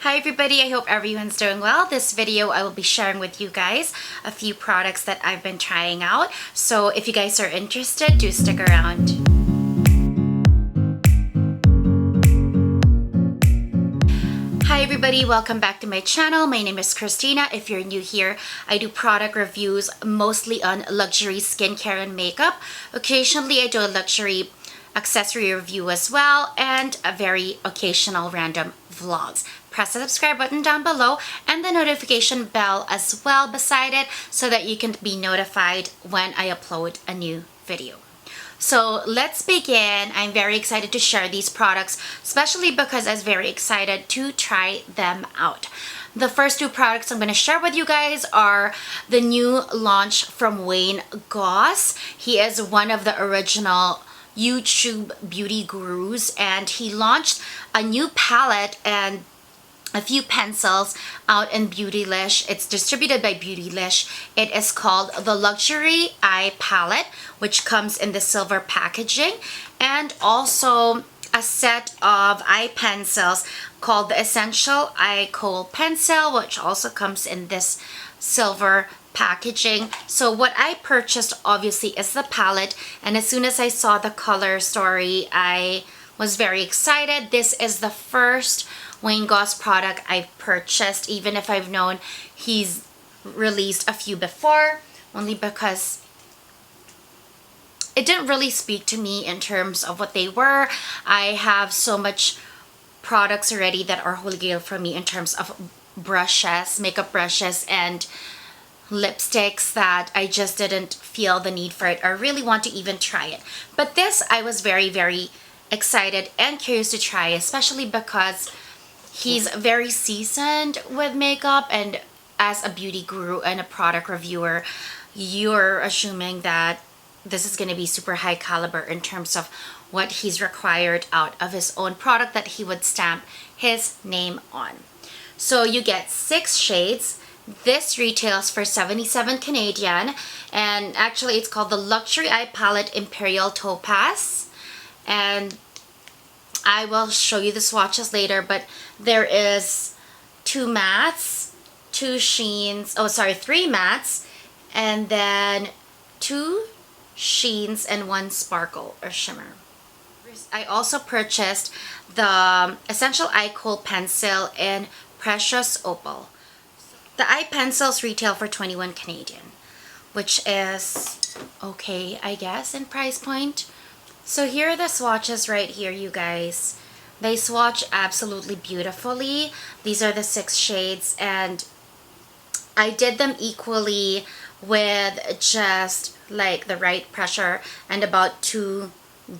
Hi everybody, I hope everyone's doing well. This video I will be sharing with you guys a few products that I've been trying out. So if you guys are interested, do stick around. Hi everybody, welcome back to my channel. My name is Cristina. If you're new here, I do product reviews mostly on luxury skincare and makeup. Occasionally I do a luxury accessory review as well, and a very occasional random vlogs. Press the subscribe button down below and the notification bell as well beside it so that you can be notified when I upload a new video. So let's begin. I'm very excited to share these products, especially because I was very excited to try them out. The first two products I'm going to share with you guys are the new launch from Wayne Goss. He is one of the original YouTube beauty gurus, and he launched a new palette and a few pencils out in Beautylish. It's distributed by Beautylish. It is called the Luxury Eye Palette, which comes in the silver packaging, and also a set of eye pencils called the Essential Eye Kohl Pencil, which also comes in this silver packaging. So what I purchased obviously is the palette, and as soon as I saw the color story, I was very excited. This is the first Wayne Goss product I've purchased, even if I've known he's released a few before, only because it didn't really speak to me in terms of what they were. I have so much products already that are holy grail for me in terms of brushes, makeup brushes, and lipsticks that I just didn't feel the need for it or really want to even try it. But this I was very excited and curious to try, especially because he's very seasoned with makeup, and as a beauty guru and a product reviewer, you're assuming that this is going to be super high caliber in terms of what he's required out of his own product that he would stamp his name on. So you get 6 shades. This retails for 77 Canadian, and actually it's called the Luxury Eye Palette Imperial Topaz, and I will show you the swatches later, but there is 2 mattes, 2 sheens, 3 mattes, and then 2 sheens and 1 sparkle or shimmer. I also purchased the Essential Eye Kohl Pencil in Precious Opal. The eye pencils retail for 21 Canadian, which is okay, I guess, in price point. So here are the swatches right here, you guys. They swatch absolutely beautifully. These are the 6 shades, and I did them equally with just like the right pressure and about 2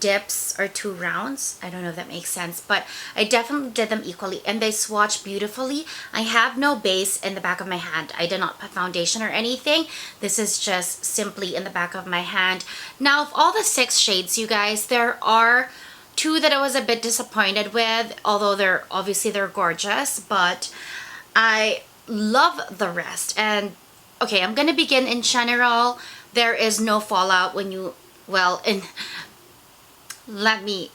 dips or 2 rounds. I don't know if that makes sense, but I definitely did them equally, and they swatch beautifully. I have no base in the back of my hand. I did not put foundation or anything. This is just simply in the back of my hand. Now, of all the 6 shades, you guys, there are 2 that I was a bit disappointed with, although they're gorgeous, but I love the rest. And okay, I'm gonna begin in general. There is no fallout when you, let me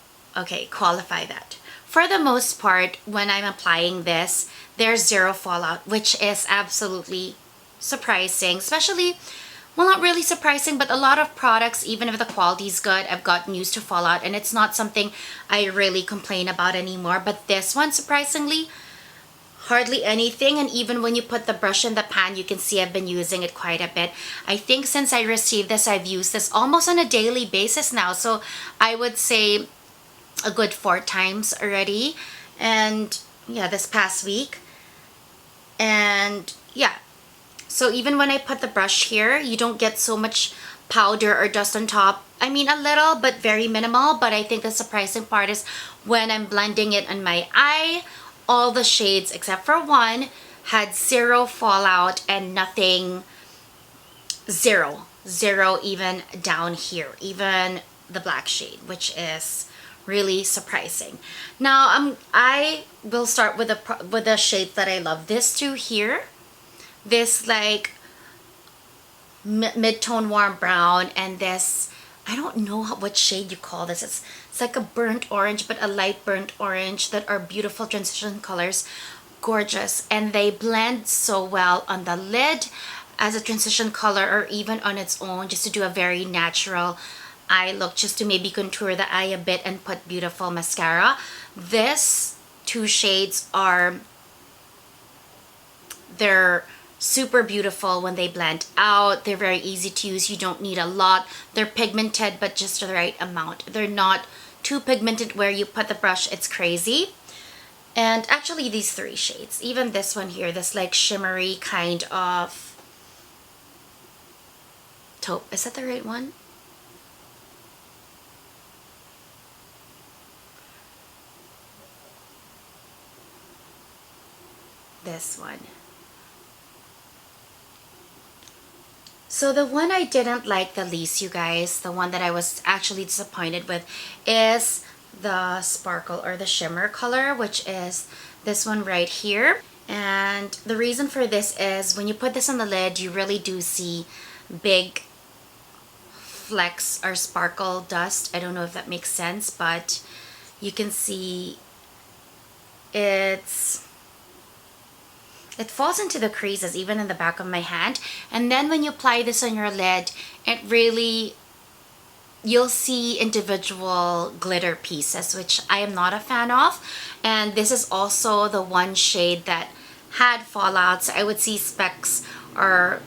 qualify that. For the most part, when I'm applying this, there's 0 fallout, which is absolutely surprising. Especially, well, not really surprising, but a lot of products, even if the quality is good, I've gotten used to fallout, and it's not something I really complain about anymore. But this one, surprisingly, hardly anything. And even when you put the brush in the pan, you can see I've been using it quite a bit. I think since I received this, I've used this almost on a daily basis now, so I would say a good 4 times already. And yeah, this past week. And yeah, so even when I put the brush here, you don't get so much powder or dust on top. I mean, a little, but very minimal. But I think the surprising part is when I'm blending it on my eye, all the shades except for 1 had 0 fallout, and nothing, 0 even down here, even the black shade, which is really surprising. Now I will start with the shades that I love. This 2 here, this like mid-tone warm brown, and this, I don't know what shade you call this. It's like a burnt orange, but a light burnt orange, that are beautiful transition colors. gorgeous, and they blend so well on the lid as a transition color or even on its own, just to do a very natural eye look, just to maybe contour the eye a bit and put beautiful mascara. This two shades they're super beautiful when they blend out. They're very easy to use. You don't need a lot. They're pigmented, but just the right amount. They're not too pigmented where you put the brush, it's crazy. And actually these three shades, even this one here, this like shimmery kind of taupe. Is that the right one? This one. So the one I didn't like the least, you guys, the one that I was actually disappointed with, is the sparkle or the shimmer color, which is this one right here. And the reason for this is when you put this on the lid, you really do see big flecks or sparkle dust. I don't know if that makes sense, but you can see it falls into the creases, even in the back of my hand. And then when you apply this on your lid, it really, you'll see individual glitter pieces, which I am not a fan of. And this is also the one shade that had fallouts. I would see specks or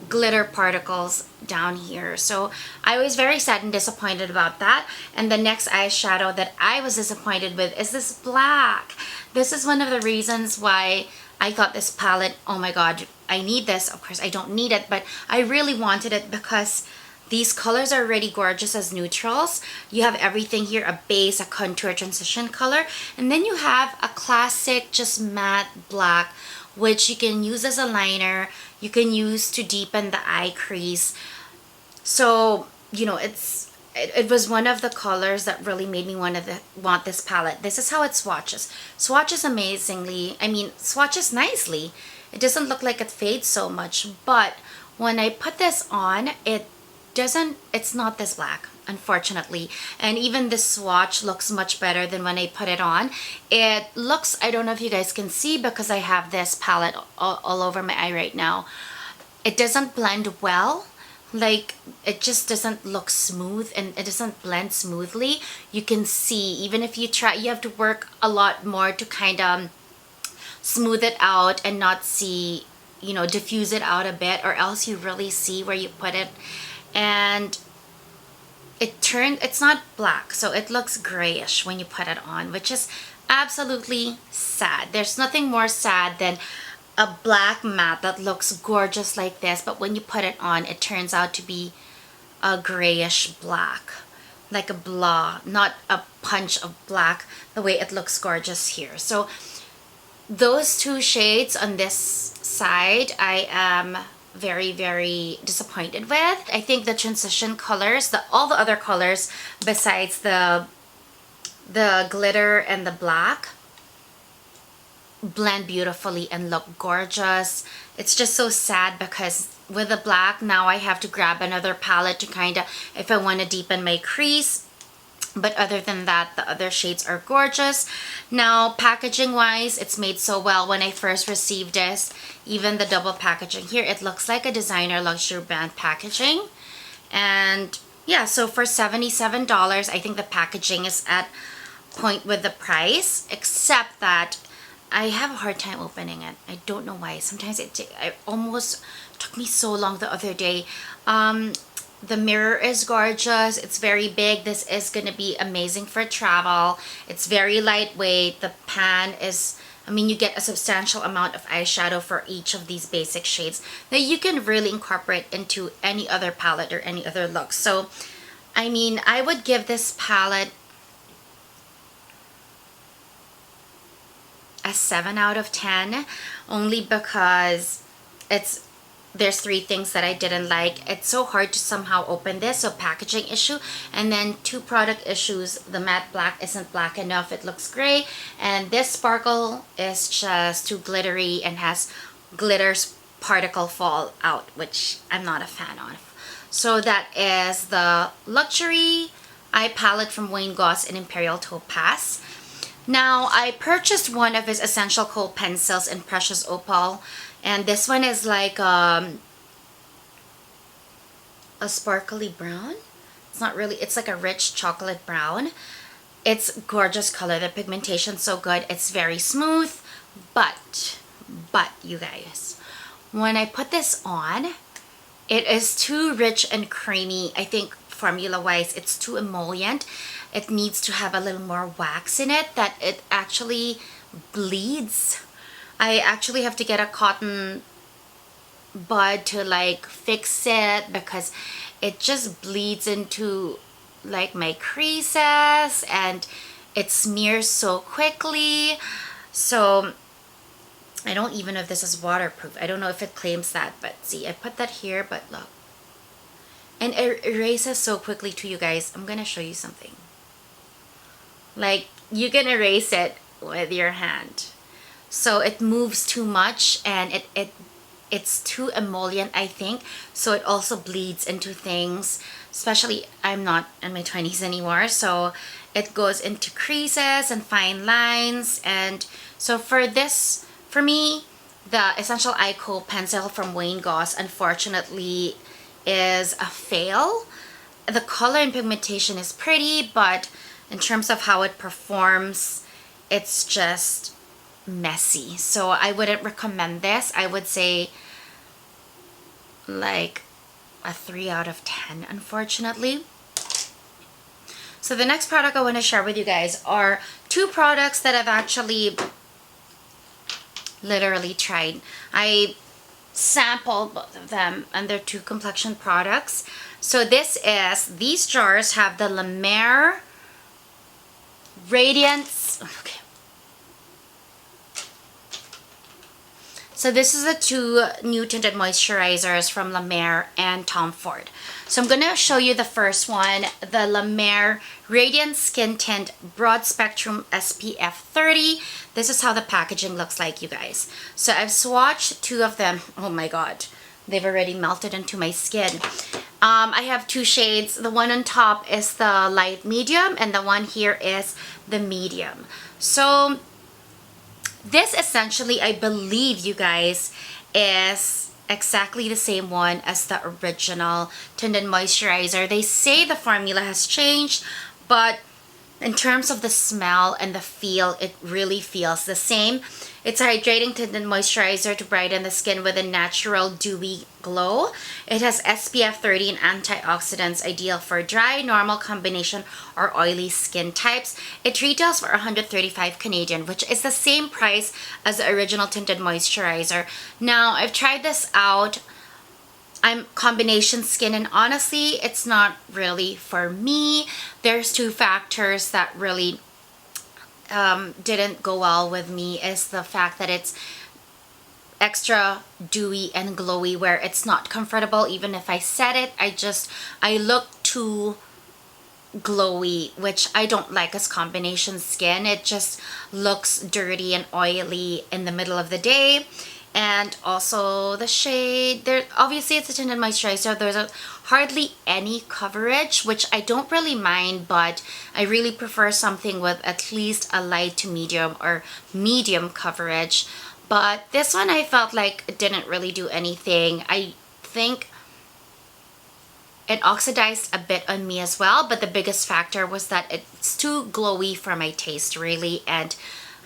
glitter particles down here. So I was very sad and disappointed about that. And the next eyeshadow that I was disappointed with is this black. This is one of the reasons why I thought this palette, oh my god, I need this. Of course I don't need it, but I really wanted it because these colors are really gorgeous as neutrals. You have everything here, a base, a contour, transition color, and then you have a classic just matte black, which you can use as a liner, you can use to deepen the eye crease. So, you know, it was one of the colors that really made me want this palette. This is how it swatches. Swatches amazingly. I mean, swatches nicely. It doesn't look like it fades so much, but when I put this on, it's not this black, unfortunately. And even the swatch looks much better than when I put it on. It looks, I don't know if you guys can see because I have this palette all over my eye right now. It doesn't blend well. Like, it just doesn't look smooth and it doesn't blend smoothly. You can see, even if you try, you have to work a lot more to kind of smooth it out and not see, you know, diffuse it out a bit, or else you really see where you put it. And it's not black, so it looks grayish when you put it on, which is absolutely sad. There's nothing more sad than a black matte that looks gorgeous like this, but when you put it on, it turns out to be a grayish black, like a blah, not a punch of black, the way it looks gorgeous here. So those two shades on this side, I am very, very disappointed with. I think the transition colors, all the other colors besides the glitter and the black, blend beautifully and look gorgeous. It's just so sad because with the black now I have to grab another palette to kind of, if I want to deepen my crease. But other than that, the other shades are gorgeous. Now, packaging wise, it's made so well. When I first received this, even the double packaging here, it looks like a designer luxury brand packaging. And yeah, so for $77, I think the packaging is at point with the price, except that I have a hard time opening it. I don't know why. Sometimes it almost took me so long the other day. The mirror is gorgeous. It's very big. This is going to be amazing for travel. It's very lightweight. The pan is, I mean, you get a substantial amount of eyeshadow for each of these basic shades that you can really incorporate into any other palette or any other look. So, I mean, I would give this palette a 7 out of 10, only because there's three things that I didn't like. It's so hard to somehow open this, so packaging issue, and then two product issues. The matte black isn't black enough, it looks gray, and this sparkle is just too glittery and has glitters particle fall out, which I'm not a fan of. So that is the luxury eye palette from Goss in Imperial Topaz. Now, I purchased one of his Essential Kohl pencils in Precious Opal. And this one is like a sparkly brown. It's not really, it's like a rich chocolate brown. It's gorgeous color. The pigmentation's so good. It's very smooth. But you guys, when I put this on, it is too rich and creamy. I think formula-wise, it's too emollient. It needs to have a little more wax in it that it actually bleeds. I actually have to get a cotton bud to like fix it because it just bleeds into like my creases and it smears so quickly. So I don't even know if this is waterproof. I don't know if it claims that, but see, I put that here, but look. And it erases so quickly to you guys. I'm gonna show you something. Like, you can erase it with your hand. So it moves too much and it's too emollient, I think. So it also bleeds into things. Especially, I'm not in my 20s anymore. So it goes into creases and fine lines. And so for this, for me, the Essential Kohl pencil from Wayne Goss, unfortunately, is a fail. The color and pigmentation is pretty, but in terms of how it performs, it's just messy. So I wouldn't recommend this. I would say like a 3 out of 10, unfortunately. So the next product I want to share with you guys are two products that I've actually literally tried. I sampled both of them, and they're two complexion products. So these jars have the La Mer Radiance. Okay. So this is the two new tinted moisturizers from La Mer and Tom Ford. So I'm going to show you the first one, the La Mer Radiant Skin Tint Broad Spectrum SPF 30. This is how the packaging looks like, you guys. So I've swatched two of them. Oh my god, they've already melted into my skin. I have two shades. The one on top is the light medium and the one here is the medium. So this essentially, I believe, you guys, is exactly the same one as the original tinted moisturizer. They say the formula has changed, but in terms of the smell and the feel, it really feels the same. It's a hydrating tinted moisturizer to brighten the skin with a natural dewy glow. It has SPF 30 and antioxidants, ideal for dry, normal, combination, or oily skin types. It retails for 135 Canadian, which is the same price as the original tinted moisturizer. Now, I've tried this out. I'm combination skin, and honestly, it's not really for me. There's two factors that really didn't go well with me, is the fact that it's extra dewy and glowy, where it's not comfortable. Even if I set it, I look too glowy, which I don't like as combination skin. It just looks dirty and oily in the middle of the day. And also the shade, there obviously it's a tinted moisturizer. There's hardly any coverage, which I don't really mind, but I really prefer something with at least a light to medium or medium coverage. But this one, I felt like it didn't really do anything. I think it oxidized a bit on me as well, but the biggest factor was that it's too glowy for my taste, really, and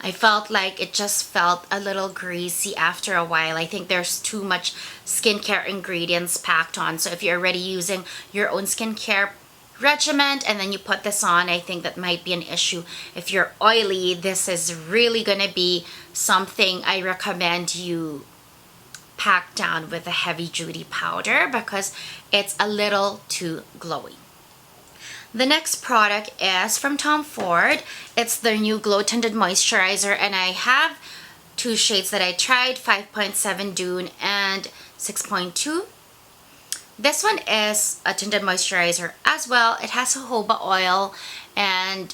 I felt like it just felt a little greasy after a while. I think there's too much skincare ingredients packed on. So if you're already using your own skincare regimen and then you put this on, I think that might be an issue. If you're oily, this is really gonna be something I recommend you pack down with a heavy duty powder because it's a little too glowy. The next product is from Tom Ford. It's their new Glow Tinted Moisturizer, and I have two shades that I tried, 5.7 Dune and 6.2. This one is a tinted moisturizer as well. It has jojoba oil and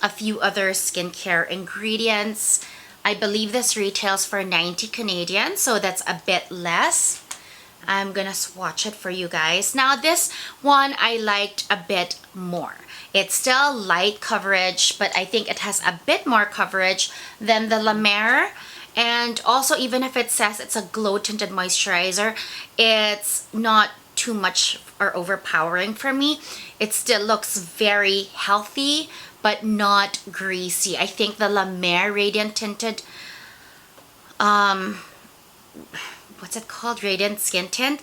a few other skincare ingredients. I believe this retails for 90 Canadian, so that's a bit less. I'm gonna swatch it for you guys. Now this one I liked a bit more. It's still light coverage, but I think it has a bit more coverage than the La Mer. And also, even if it says it's a glow tinted moisturizer, it's not too much or overpowering for me. It still looks very healthy, but not greasy. I think the La Mer Radiant Tinted, what's it called? Radiant Skin Tint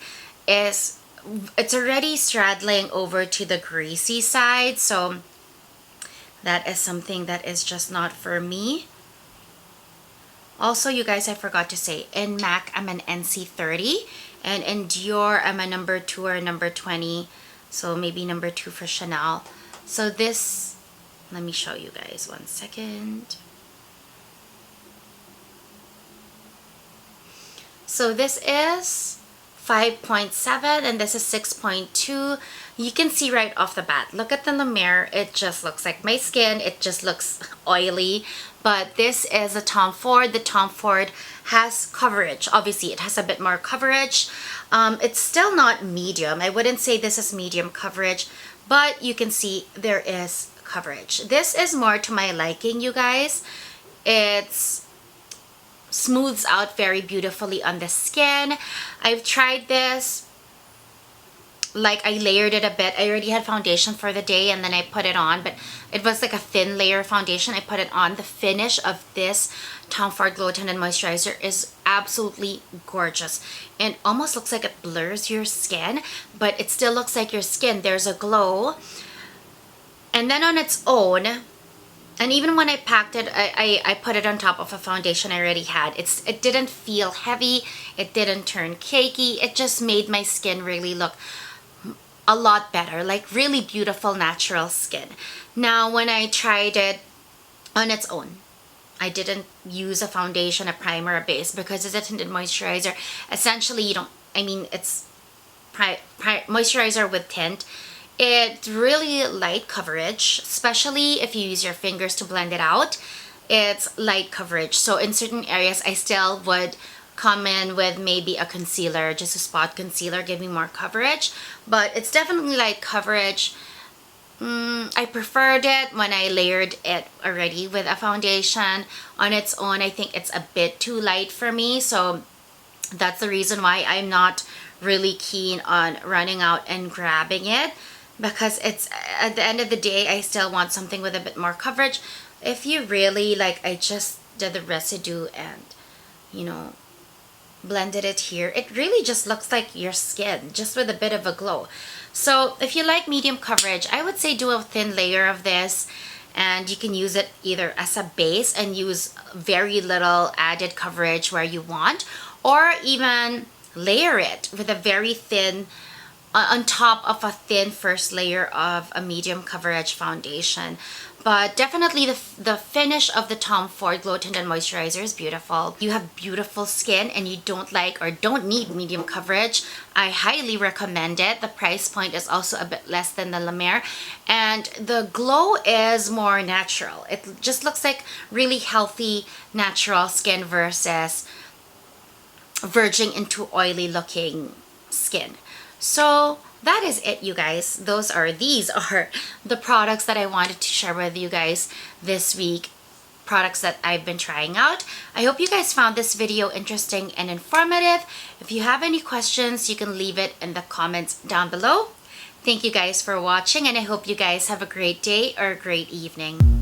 it's already straddling over to the greasy side, so that is something that is just not for me. Also, you guys, I forgot to say, in MAC, I'm an NC30, and in Dior, I'm a number 2 or number 20, so maybe number 2 for Chanel. So this, let me show you guys, one second. So this is 5.7 and this is 6.2. You can see right off the bat. Look at the La Mer. It just looks like my skin. It just looks oily. But this is a Tom Ford. The Tom Ford has coverage. Obviously, it has a bit more coverage. It's still not medium. I wouldn't say this is medium coverage, but you can see there is coverage. This is more to my liking, you guys. It's smooths out very beautifully on the skin. I've tried this, like I layered it a bit. I already had foundation for the day and then I put it on, but it was like a thin layer foundation. I put it on. The finish of this Tom Ford Glow Tinted Moisturizer is absolutely gorgeous and almost looks like it blurs your skin, but it still looks like your skin. There's a glow. And then on its own, and even when I packed it, I put it on top of a foundation I already had. It didn't feel heavy. It didn't turn cakey. It just made my skin really look a lot better. Like really beautiful, natural skin. Now, when I tried it on its own, I didn't use a foundation, a primer, a base because it's a tinted moisturizer. Essentially, you don't, I mean, it's moisturizer with tint. It's really light coverage, especially if you use your fingers to blend it out. It's light coverage. So in certain areas, I still would come in with maybe a concealer, just a spot concealer, give me more coverage. But it's definitely light coverage. I preferred it when I layered it already with a foundation. On its own, I think it's a bit too light for me. So that's the reason why I'm not really keen on running out and grabbing it. Because it's, at the end of the day, I still want something with a bit more coverage. If you really, like, I just did the residue and, you know, blended it here. It really just looks like your skin, just with a bit of a glow. So if you like medium coverage, I would say do a thin layer of this. And you can use it either as a base and use very little added coverage where you want. Or even layer it with a very thin on top of a thin first layer of a medium coverage foundation. But definitely the finish of the Tom Ford Glow Tinted Moisturizer is beautiful. You have beautiful skin and you don't like or don't need medium coverage, I highly recommend it. The price point is also a bit less than the La Mer. And the glow is more natural. It just looks like really healthy, natural skin versus verging into oily looking skin. So that is it, you guys. These are the products that I wanted to share with you guys this week. Products that I've been trying out. I hope you guys found this video interesting and informative. If you have any questions, you can leave it in the comments down below. Thank you guys for watching and I hope you guys have a great day or a great evening.